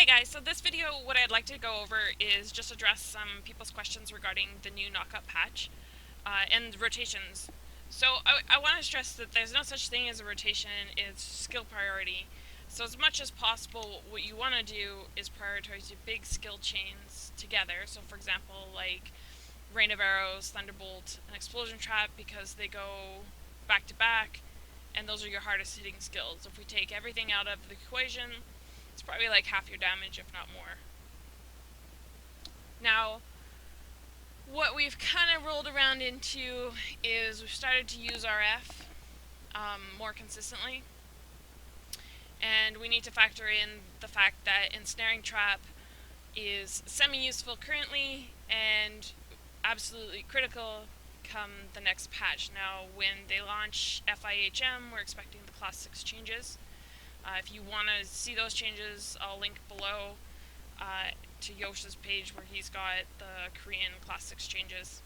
Hey guys, so this video what I'd like to go over is just address some people's questions regarding the new knockup patch and rotations. So I want to stress that there's no such thing as a rotation, it's skill priority. So as much as possible, what you want to do is prioritize your big skill chains together. So for example, like Rain of Arrows, Thunderbolt, and Explosion Trap, because they go back to back, and those are your hardest hitting skills. If we take everything out of the equation, it's probably like half your damage, if not more. Now, what we've kind of rolled around into is we've started to use RF more consistently. And we need to factor in the fact that Ensnaring Trap is semi-useful currently and absolutely critical come the next patch. Now, when they launch FIHM, we're expecting the Class 6 changes. If you want to see those changes, I'll link below to YooOOooSHa's page where he's got the Korean Class 6 changes.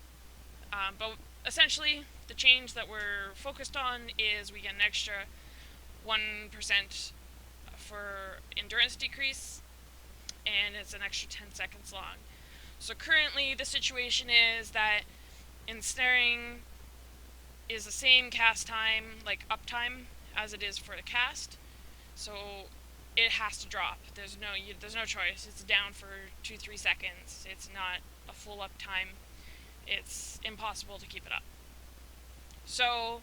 But essentially, the change that we're focused on is we get an extra 1% for endurance decrease, and it's an extra 10 seconds long. So currently, the situation is that Ensnaring is the same cast time, like uptime, as it is for the cast. So it has to drop. There's no choice. It's down for 2-3 seconds. It's not a full uptime. It's impossible to keep it up. So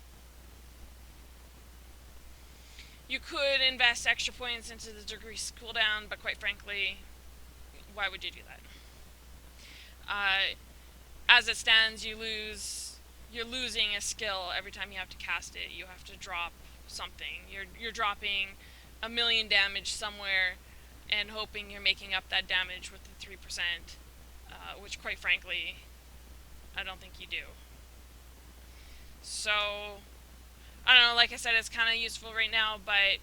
you could invest extra points into the decrease cooldown, but quite frankly, why would you do that? As it stands, you're losing a skill every time you have to cast it. You have to drop something. You're dropping 1,000,000 damage somewhere and hoping you're making up that damage with the 3%, which quite frankly, I don't think you do. So, I don't know, like I said, it's kind of useful right now, but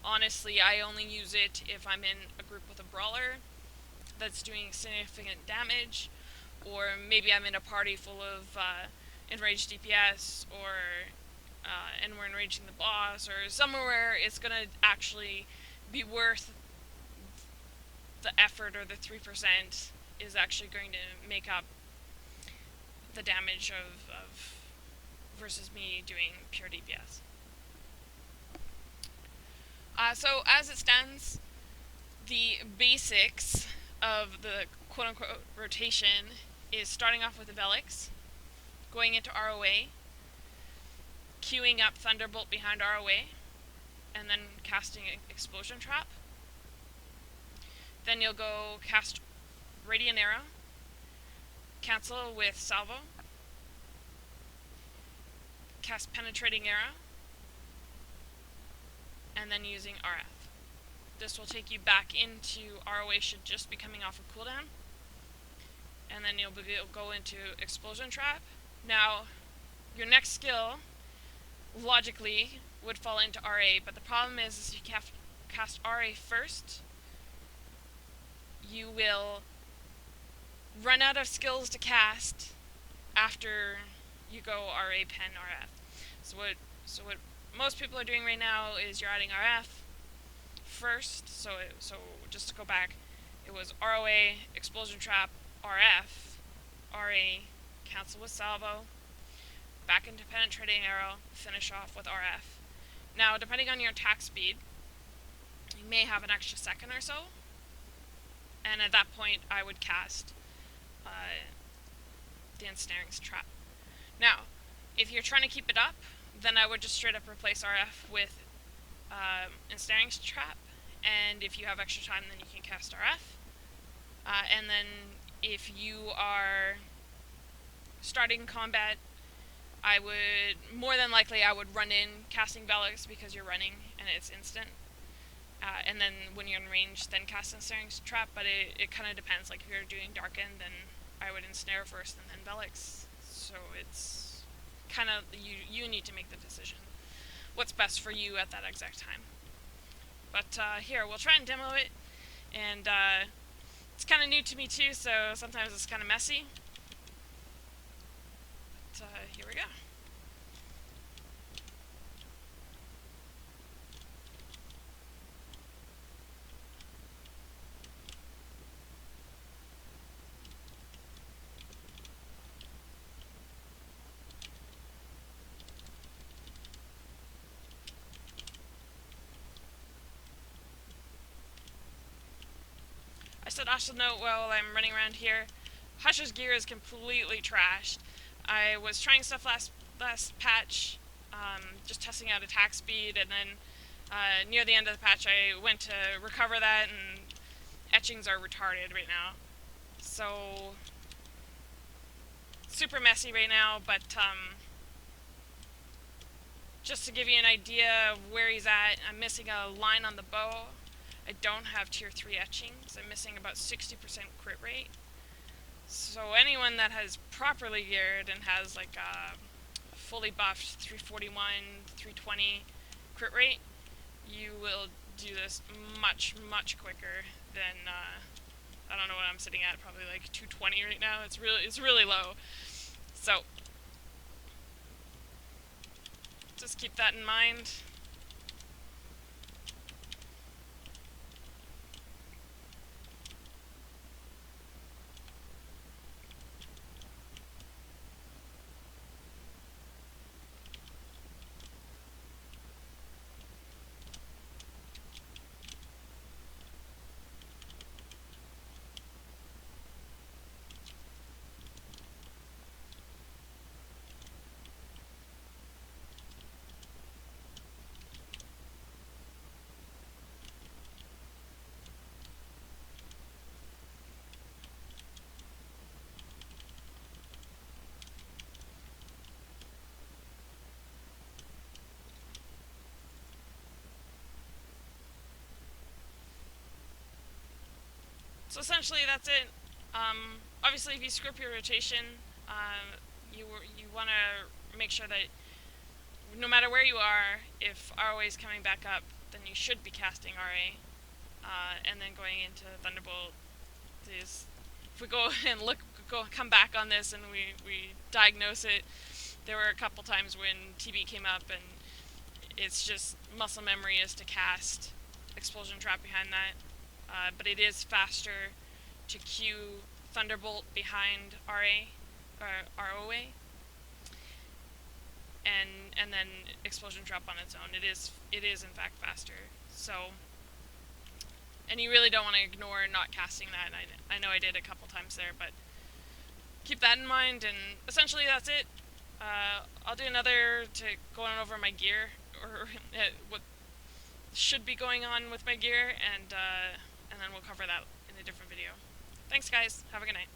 honestly, I only use it if I'm in a group with a brawler that's doing significant damage, or maybe I'm in a party full of enraged DPS, or and we're enraging the boss, or somewhere where it's going to actually be worth the effort, or the 3% is actually going to make up the damage of versus me doing pure DPS. So as it stands, the basics of the quote-unquote rotation is starting off with the Velix, going into ROA, queuing up Thunderbolt behind ROA, and then casting Explosion Trap. Then you'll go cast Radiant Arrow, cancel with Salvo, cast Penetrating Arrow, and then using RF. This will take you back into ROA, should just be coming off of cooldown, and then you'll go into Explosion Trap. Now, your next skill logically would fall into RA, but the problem is you cast RA first, you will run out of skills to cast after you go RA, Pen, RF. So what most people are doing right now is you're adding RF first. So just to go back, it was ROA, Explosion Trap, RF, RA, cancel with Salvo, back into Penetrating Arrow, finish off with RF. Now, depending on your attack speed, you may have an extra second or so, and at that point, I would cast the Ensnaring Trap. Now, if you're trying to keep it up, then I would just straight up replace RF with Ensnaring Trap, and if you have extra time, then you can cast RF. And then if you are starting combat, I would, more than likely, I would run in casting Velix because you're running and it's instant. And then when you're in range, then cast Ensnaring Trap, but it kind of depends. Like if you're doing Darken, then I would Ensnare first and then Velix. So it's kind of, you need to make the decision what's best for you at that exact time. But here, we'll try and demo it, and it's kind of new to me too, so sometimes it's kind of messy. But here we go. should also note while I'm running around here, Hush's gear is completely trashed. I was trying stuff last patch, just testing out attack speed, and then near the end of the patch I went to recover that, and etchings are retarded right now. So, super messy right now, but just to give you an idea of where he's at, I'm missing a line on the bow. I don't have tier 3 etchings. I'm missing about 60% crit rate. So anyone that has properly geared and has like a fully buffed 341, 320 crit rate, you will do this much, much quicker than, I don't know what I'm sitting at, probably like 220 right now. It's really low. So, just keep that in mind. So essentially, that's it. Obviously, if you screw up your rotation, you want to make sure that no matter where you are, if ROA is coming back up, then you should be casting RA, and then going into Thunderbolt. If we go and come back on this, and we diagnose it, there were a couple times when TB came up, and it's just muscle memory is to cast Expulsion Trap behind that. But it is faster to queue Thunderbolt behind RA or ROA, and then Expulsion Trap on its own. It is in fact faster. So, and you really don't want to ignore not casting that. I know I did a couple times there, but keep that in mind. And essentially that's it. I'll do another to going over my gear, or what should be going on with my gear, and then we'll cover that in a different video. Thanks guys, have a good night.